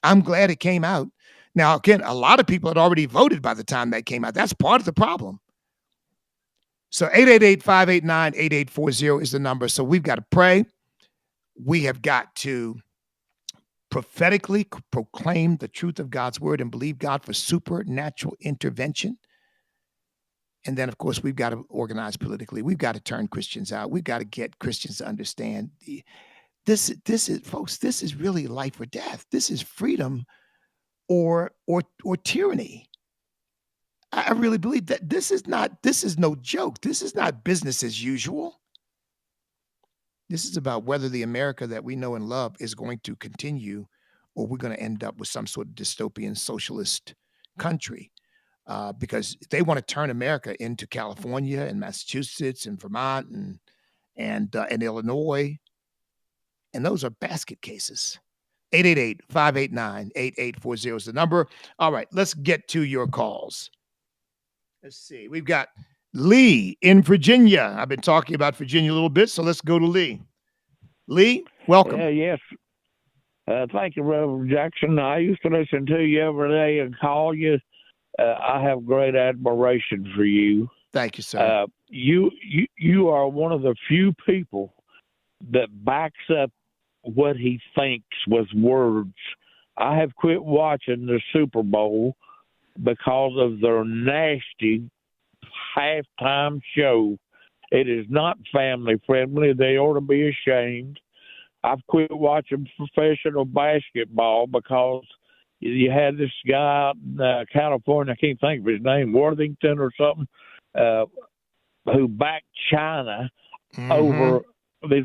I'm glad it came out. Now, again, a lot of people had already voted by the time that came out. That's part of the problem. So 888-589-8840 is the number. So we've got to pray. We have got to prophetically proclaim the truth of God's word and believe God for supernatural intervention. And then, of course, we've got to organize politically. We've got to turn Christians out. We've got to get Christians to understand this is, folks, this is really life or death. This is freedom or tyranny. I really believe that this is no joke. This is not business as usual. This is about whether the America that we know and love is going to continue or we're going to end up with some sort of dystopian socialist country. Because they want to turn America into California and Massachusetts and Vermont and Illinois. And those are basket cases. 888-589-8840 is the number. All right, let's get to your calls. Let's see. We've got Lee in Virginia. I've been talking about Virginia a little bit, so let's go to Lee. Lee, welcome. Yes. Thank you, Reverend Jackson. I used to listen to you every day and call you. I have great admiration for you. Thank you, sir. You are one of the few people that backs up what he thinks with words. I have quit watching the Super Bowl because of their nasty halftime show. It is not family friendly. They ought to be ashamed. I've quit watching professional basketball because you had this guy out in California, I can't think of his name, Worthington or something, who backed China over the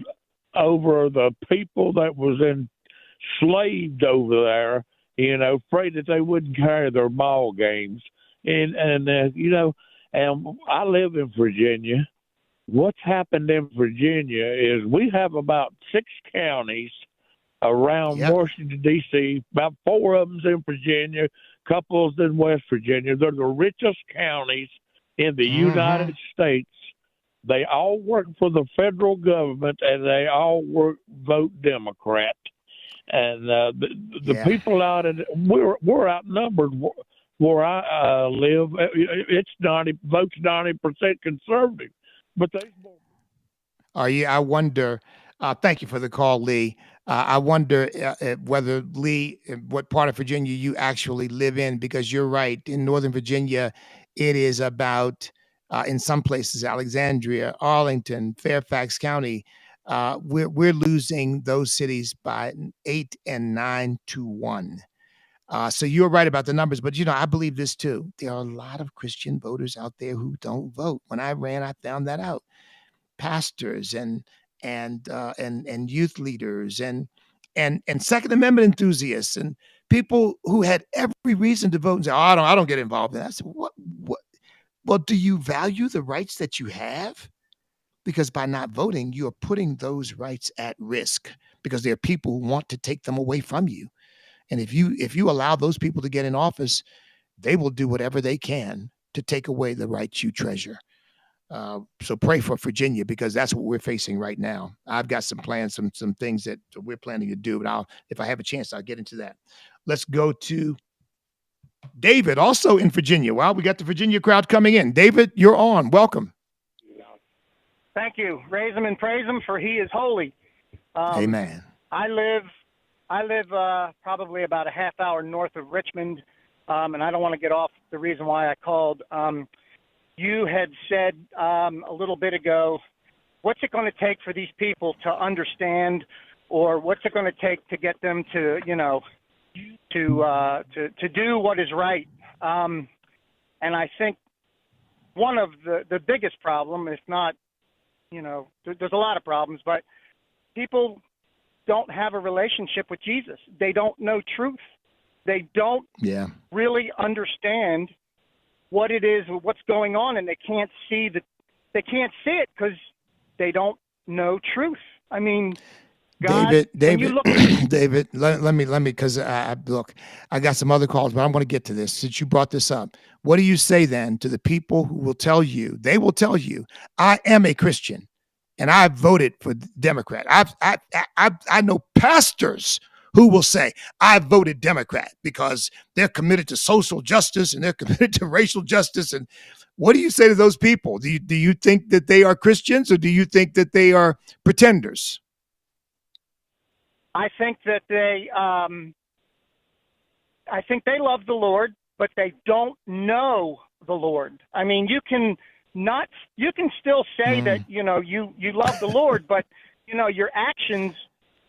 people that was enslaved over there, afraid that they wouldn't carry their ball games. And I live in Virginia. What's happened in Virginia is we have about 6 counties around Washington, D.C., about 4 of them in Virginia, a couple in West Virginia. They're the richest counties in the United States. They all work for the federal government, and they all vote Democrat. And the people out in we're outnumbered where I live. It's 90% conservative, but they. I wonder. Thank you for the call, Lee. I wonder whether, Lee, what part of Virginia you actually live in, because you're right. In Northern Virginia, it is about, in some places, Alexandria, Arlington, Fairfax County. We're losing those cities by 8 and 9 to 1. So you're right about the numbers, but I believe this too. There are a lot of Christian voters out there who don't vote. When I ran, I found that out. Pastors and youth leaders and Second Amendment enthusiasts and people who had every reason to vote and say, "Oh, I don't get involved in that." I said, "What? Well, do you value the rights that you have? Because by not voting, you are putting those rights at risk because there are people who want to take them away from you. And if you allow those people to get in office, they will do whatever they can to take away the rights you treasure." So pray for Virginia, because that's what we're facing right now. I've got some plans, some things that we're planning to do, but if I have a chance, I'll get into that. Let's go to David, also in Virginia. Well, we got the Virginia crowd coming in. David, you're on. Welcome. Thank you. Raise him and praise him, for he is holy. Amen. I live probably about a half hour north of Richmond, and I don't want to get off the reason why I called. you had said a little bit ago, what's it going to take for these people to understand, or what's it going to take to get them to, to do what is right? And I think one of the biggest problem, if not, there's a lot of problems, but people don't have a relationship with Jesus. They don't know truth. They don't really understand what it is, what's going on, and they can't see it because they don't know truth. I mean, God, David, David, let me, because look, I got some other calls, but I'm going to get to this since you brought this up. What do you say then to the people who will tell you, I am a Christian and I voted for Democrat. I know pastors who will say, I voted Democrat because they're committed to social justice and they're committed to racial justice. And what do you say to those people? Do you think that they are Christians, or do you think that they are pretenders? I think that they love the Lord, but they don't know the Lord. I mean, you can still say that, you love the Lord, but, your actions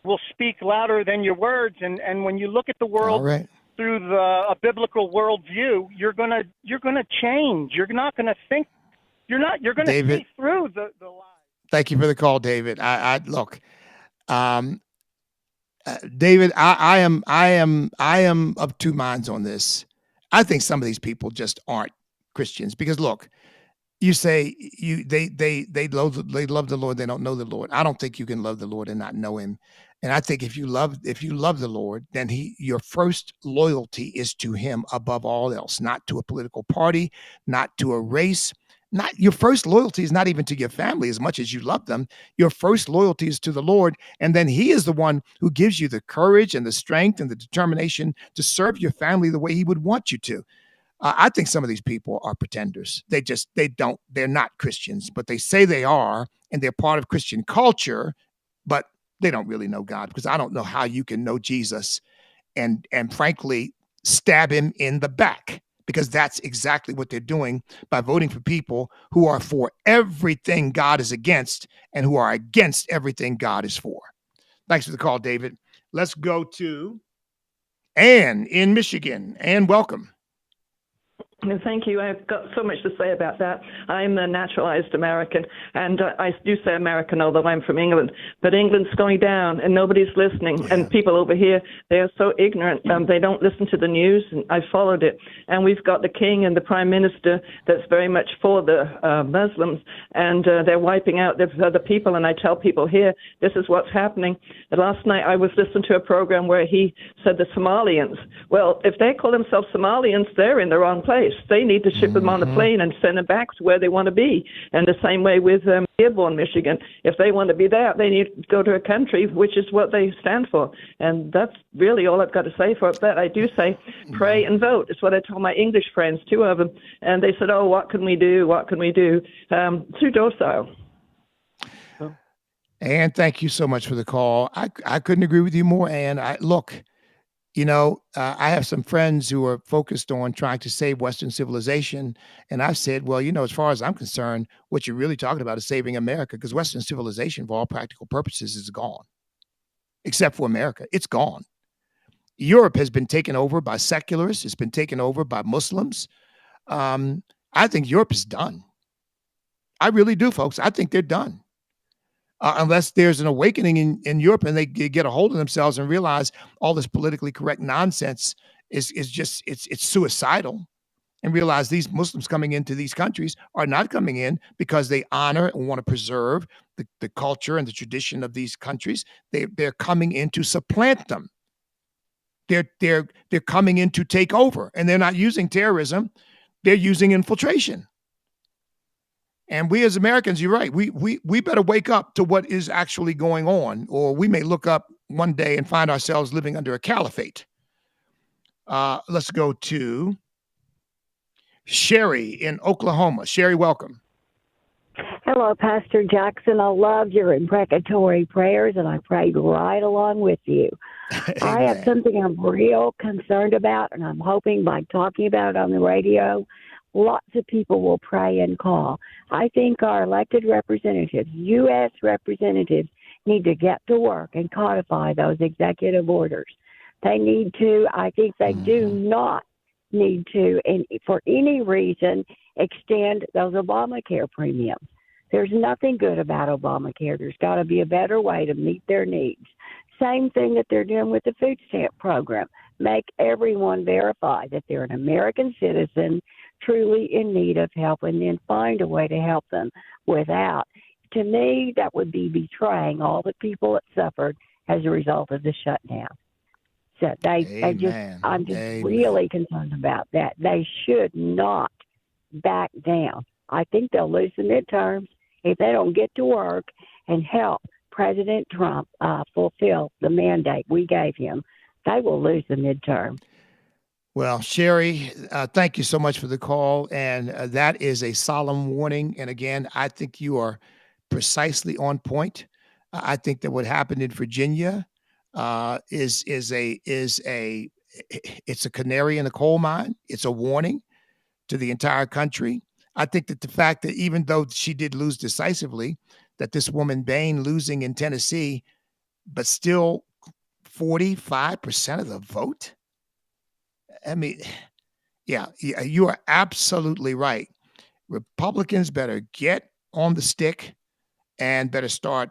will speak louder than your words. And when you look at the world through a biblical worldview, you're gonna change. You're not gonna think. You're gonna see through the lies. Thank you for the call, David. Look, David, I am of two minds on this. I think some of these people just aren't Christians because look, you say they love the Lord, they don't know the Lord. I don't think you can love the Lord and not know him. And I think if you love the Lord, then your first loyalty is to him above all else, not to a political party, not to a race. Not your first loyalty is not even to your family as much as you love them. Your first loyalty is to the Lord. And then he is the one who gives you the courage and the strength and the determination to serve your family the way he would want you to. I think some of these people are pretenders. They're not Christians, but they say they are, and they're part of Christian culture, but they don't really know God, because I don't know how you can know Jesus and frankly stab him in the back, because that's exactly what they're doing by voting for people who are for everything God is against and who are against everything God is for. Thanks for the call, David. Let's go to Ann in Michigan. Ann, welcome. Thank you. I've got so much to say about that. I'm a naturalized American, and I do say American, although I'm from England. But England's going down, and nobody's listening. Yeah. And people over here, they are so ignorant. They don't listen to the news, and I followed it. And we've got the king and the prime minister that's very much for the Muslims, and they're wiping out the other people. And I tell people here, this is what's happening. And last night I was listening to a program where he said the Somalians. Well, if they call themselves Somalians, they're in the wrong place. They need to ship them on the plane and send them back to where they want to be. And the same way with Dearborn, Michigan. If they want to be there, they need to go to a country, which is what they stand for. And that's really all I've got to say for that. I do say pray and vote. It's what I told my English friends, 2 of them. And they said, oh, what can we do? What can we do? Through docile. Ann, thank you so much for the call. I couldn't agree with you more, Ann. Look, I have some friends who are focused on trying to save Western civilization. And I've said, well, as far as I'm concerned, what you're really talking about is saving America, because Western civilization, for all practical purposes, is gone. Except for America. It's gone. Europe has been taken over by secularists. It's been taken over by Muslims. I think Europe is done. I really do, folks. I think they're done. Unless there's an awakening in Europe and they get a hold of themselves and realize all this politically correct nonsense is just it's suicidal, and realize these Muslims coming into these countries are not coming in because they honor and want to preserve the culture and the tradition of these countries. They're coming in to supplant them. They're coming in to take over, and they're not using terrorism. They're using infiltration. And we as Americans, you're right, we better wake up to what is actually going on, or we may look up one day and find ourselves living under a caliphate. Let's go to Sherry in Oklahoma. Sherry, welcome. Hello, Pastor Jackson. I loved your imprecatory prayers, and I prayed right along with you. I have something I'm real concerned about, and I'm hoping by talking about it on the radio lots of people will pray and call. I think our elected representatives, U.S. representatives, need to get to work and codify those executive orders. They need to, I think they do not need to, and for any reason, extend those Obamacare premiums. There's nothing good about Obamacare. There's got to be a better way to meet their needs. Same thing that they're doing with the food stamp program. Make everyone verify that they're an American citizen truly in need of help, and then find a way to help them without. To me, that would be betraying all the people that suffered as a result of the shutdown. So I'm just really concerned about that. They should not back down. I think they'll lose the midterms if they don't get to work and help President Trump fulfill the mandate we gave him. They will lose the midterm. Well, Sherry, thank you so much for the call. And that is a solemn warning. And again, I think you are precisely on point. I think that what happened in Virginia it's a canary in the coal mine. It's a warning to the entire country. I think that the fact that even though she did lose decisively, that this woman Bain losing in Tennessee, but still 45% of the vote. I mean, yeah, you are absolutely right. Republicans better get on the stick and better start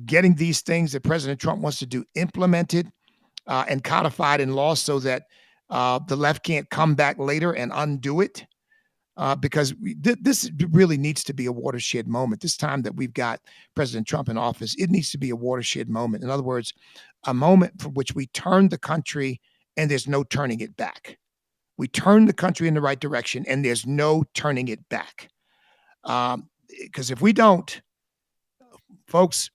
getting these things that President Trump wants to do implemented and codified in law so that the left can't come back later and undo it. Because this really needs to be a watershed moment. This time that we've got President Trump in office, it needs to be a watershed moment. In other words, a moment for which we turn the country and there's no turning it back. We turn the country in the right direction and there's no turning it back. Because if we don't, folks,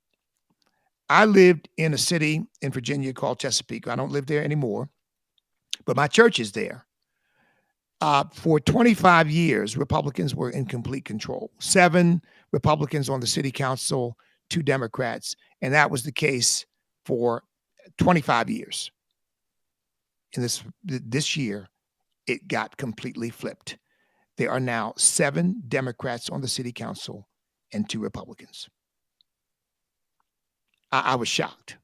I lived in a city in Virginia called Chesapeake. I don't live there anymore, but my church is there. For 25 years, Republicans were in complete control. 7 Republicans on the city council, 2 Democrats. And that was the case for 25 years. And this year, it got completely flipped. There are now 7 Democrats on the city council and 2 Republicans. I was shocked.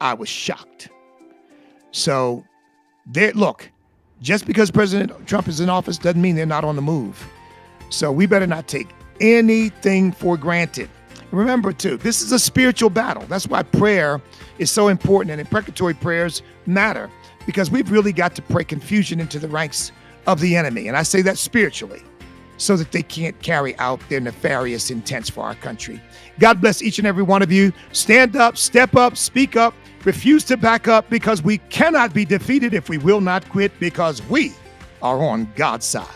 I was shocked. So, look, just because President Trump is in office doesn't mean they're not on the move. So we better not take anything for granted. Remember, too, this is a spiritual battle. That's why prayer is so important, and imprecatory prayers matter, because we've really got to pray confusion into the ranks of the enemy. And I say that spiritually, so that they can't carry out their nefarious intents for our country. God bless each and every one of you. Stand up, step up, speak up, refuse to back up, because we cannot be defeated if we will not quit, because we are on God's side.